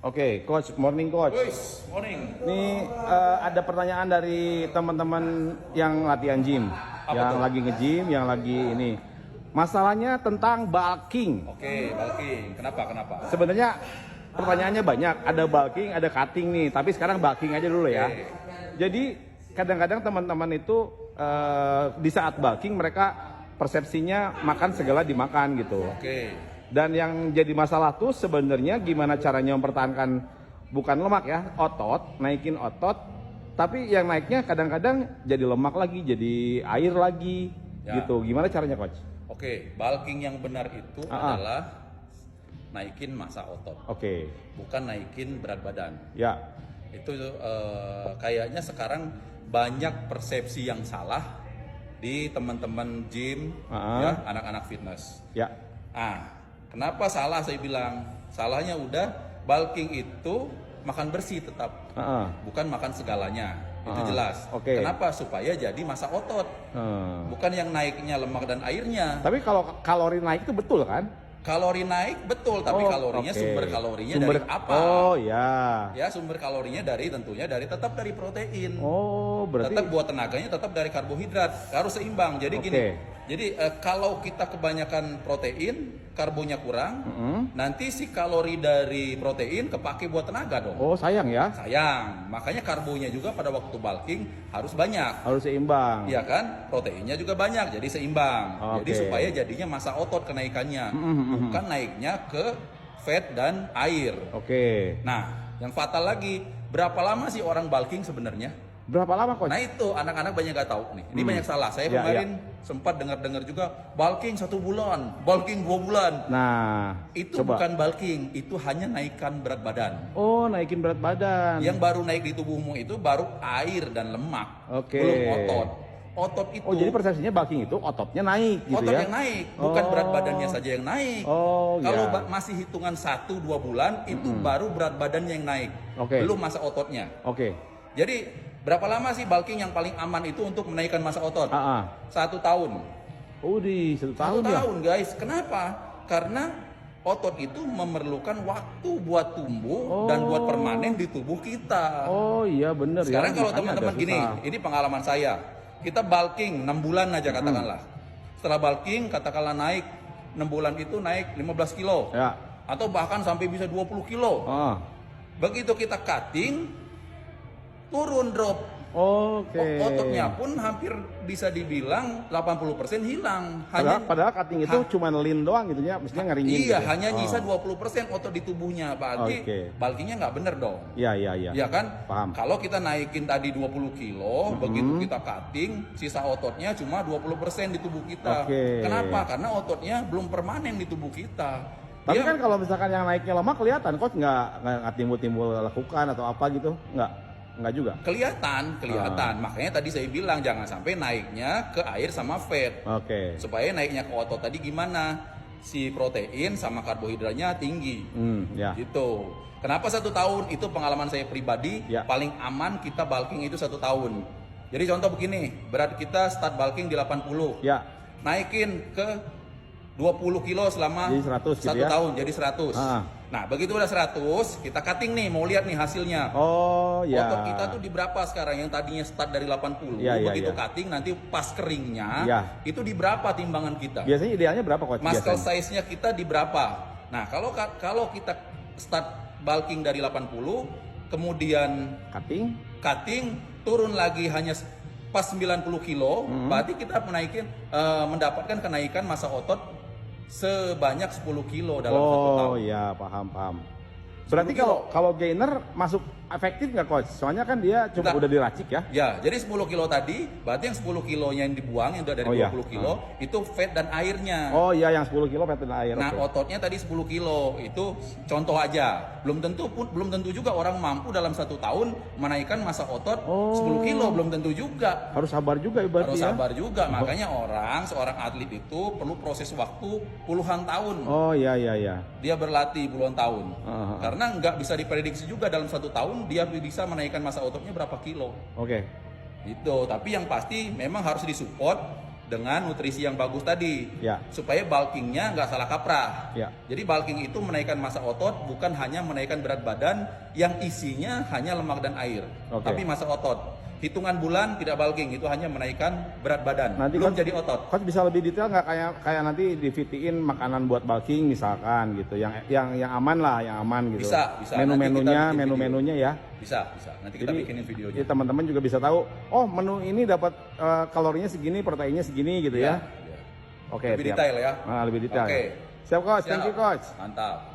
Oke, Coach, morning Coach. Guys, morning. Ini ada pertanyaan dari teman-teman yang latihan gym, yang tuh? lagi nge-gym, yang lagi ini. Masalahnya tentang bulking. Oke, bulking. Kenapa? Sebenarnya pertanyaannya banyak, ada bulking, ada cutting nih. Tapi sekarang bulking aja dulu ya. Oke. Jadi kadang-kadang teman-teman itu di saat bulking mereka persepsinya makan segala dimakan gitu. Oke. Dan yang jadi masalah tuh sebenarnya gimana caranya mempertahankan bukan lemak ya, otot, naikin otot, tapi yang naiknya kadang-kadang jadi lemak lagi, jadi air lagi, Ya. gitu. Gimana caranya, Coach? Oke, bulking yang benar itu adalah naikin massa otot, Oke, bukan naikin berat badan. ya, Itu kayaknya sekarang banyak persepsi yang salah di teman-teman gym, ya, anak-anak fitness. ya, Kenapa salah saya bilang? Salahnya udah bulking itu makan bersih tetap, bukan makan segalanya. Itu jelas. Oke. Kenapa? Supaya jadi massa otot. Bukan yang naiknya lemak dan airnya. Tapi kalau kalori naik itu betul kan? Kalori naik betul, tapi kalorinya oke. sumber kalorinya dari apa? Oh ya. Ya, sumber kalorinya tentunya tetap dari protein. Oh berarti. Tetap buat tenaganya tetap dari karbohidrat, harus seimbang. Jadi Oke. gini. Jadi kalau kita kebanyakan protein, karbonya kurang, nanti si kalori dari protein kepake buat tenaga dong. Oh sayang ya. Sayang. Makanya karbonya juga pada waktu bulking harus banyak. Harus seimbang. Iya kan? Proteinnya juga banyak, jadi seimbang. Jadi Oke. supaya jadinya massa otot kenaikannya, bukan naiknya ke fat dan air. Oke. Nah, yang fatal lagi, berapa lama sih orang bulking sebenarnya? Berapa lama, Coach? Nah itu anak-anak banyak gak tahu nih. Ini banyak salah. Saya Ya, kemarin sempat dengar-dengar juga bulking 1 bulan, bulking 2 bulan. Nah, Itu coba. bukan bulking, itu hanya naikkan berat badan. Oh, naikin berat badan. Yang baru naik di tubuhmu itu baru air dan lemak, Oke. belum otot. Otot itu Oh, jadi persepsinya bulking itu ototnya naik gitu otot ya? yang naik, bukan berat badannya saja yang naik. Oh, Kalau ya. masih hitungan 1-2 bulan itu baru berat badannya yang naik, Oke. belum masa ototnya. Oke. Jadi berapa lama sih bulking yang paling aman itu untuk menaikkan massa otot? 1 tahun. Oh, di 1 1 tahun ya? tahun guys. Kenapa? Karena otot itu memerlukan waktu buat tumbuh dan buat permanen di tubuh kita. Oh, iya bener Sekarang ya. kalau Makanya teman-teman agak gini, susah. ini pengalaman saya. Kita bulking 6 bulan aja katakanlah. Setelah bulking katakanlah naik 6 bulan itu naik 15 kilo. Ya. Atau bahkan sampai bisa 20 kilo. Ah. Begitu kita cutting, turun drop. Oke. Ototnya pun hampir bisa dibilang 80% hilang. Padahal cutting itu cuma lean doang gitu ya, mestinya ngeringin. Iya, gitu ya? hanya nyisa 20% otot di tubuhnya. Berarti Oke. bulkingnya nggak bener dong. Iya, iya, iya. Iya kan? Paham. Kalau kita naikin tadi 20 kilo, begitu kita cutting, sisa ototnya cuma 20% di tubuh kita. Oke. Kenapa? Karena ototnya belum permanen di tubuh kita. Tapi Dia- kan kalau misalkan yang naiknya lemak kelihatan, Coach nggak timbul-timbul lekukan atau apa gitu? Nggak juga? kelihatan. Makanya tadi saya bilang jangan sampai naiknya ke air sama fat. Oke. Supaya naiknya ke otot tadi gimana? Si protein sama karbohidratnya tinggi. Ya. Gitu. Kenapa 1 tahun? Itu pengalaman saya pribadi. Ya. Paling aman kita bulking itu 1 tahun. Jadi contoh begini, berat kita start bulking di 80. Ya. Naikin ke 20 kilo selama Jadi 100 gitu 1 ya? tahun, jadi 100. Nah, begitu udah 100, kita cutting nih, mau lihat nih hasilnya. Oh, ya. Otot kita tuh di berapa sekarang? Yang tadinya start dari 80, Ya, ya, begitu ya. cutting nanti pas keringnya, Ya. itu di berapa timbangan kita? Biasanya idealnya berapa, Coach? Muscle Biasanya? size-nya kita di berapa? Nah, kalau kita start bulking dari 80, kemudian cutting turun lagi hanya pas 90 kilo, berarti kita mendapatkan kenaikan massa otot sebanyak 10 kilo dalam 1 tahun. Oh iya, paham. Berarti 10 kalau gainer masuk efektif nggak, Coach? Soalnya kan dia cuma Nggak. udah diracik ya. Ya, jadi 10 kilo tadi, berarti yang 10 kilonya yang dibuang, yang udah dari Oh, iya. 20 kilo, itu fat dan airnya. Oh iya, yang 10 kilo fat dan air. Nah, oke. ototnya tadi 10 kilo, itu contoh aja. Belum tentu juga orang mampu dalam 1 tahun menaikkan massa otot 10 kilo, belum tentu juga. Harus sabar juga ibaratnya. Harus sabar juga, makanya seorang atlet itu perlu proses waktu puluhan tahun. Oh iya. Dia berlatih puluhan tahun. Aha. Karena nggak bisa diprediksi juga dalam 1 tahun dia bisa menaikkan massa ototnya berapa kilo. Oke. Gitu. Tapi yang pasti memang harus disupport dengan nutrisi yang bagus tadi, Ya. supaya bulkingnya nggak salah kaprah. Ya. Jadi bulking itu menaikkan massa otot, bukan hanya menaikkan berat badan yang isinya hanya lemak dan air, Oke. tapi massa otot. Hitungan bulan tidak bulking, itu hanya menaikkan berat badan, Nanti belum Coach- jadi otot. Coach bisa lebih detail nggak kayak nanti difitiin makanan buat bulking misalkan gitu, yang aman lah, yang aman gitu. Bisa. Nanti kita bikin Menu-menunya ya. Bisa. Nanti kita bikinin videonya. Jadi teman-teman juga bisa tahu, oh menu ini dapat kalorinya segini, proteinnya segini gitu ya. Ya. Oke. Lebih siap. detail ya. Lebih detail. Oke. Siap coach, thank you Siap. coach. Mantap.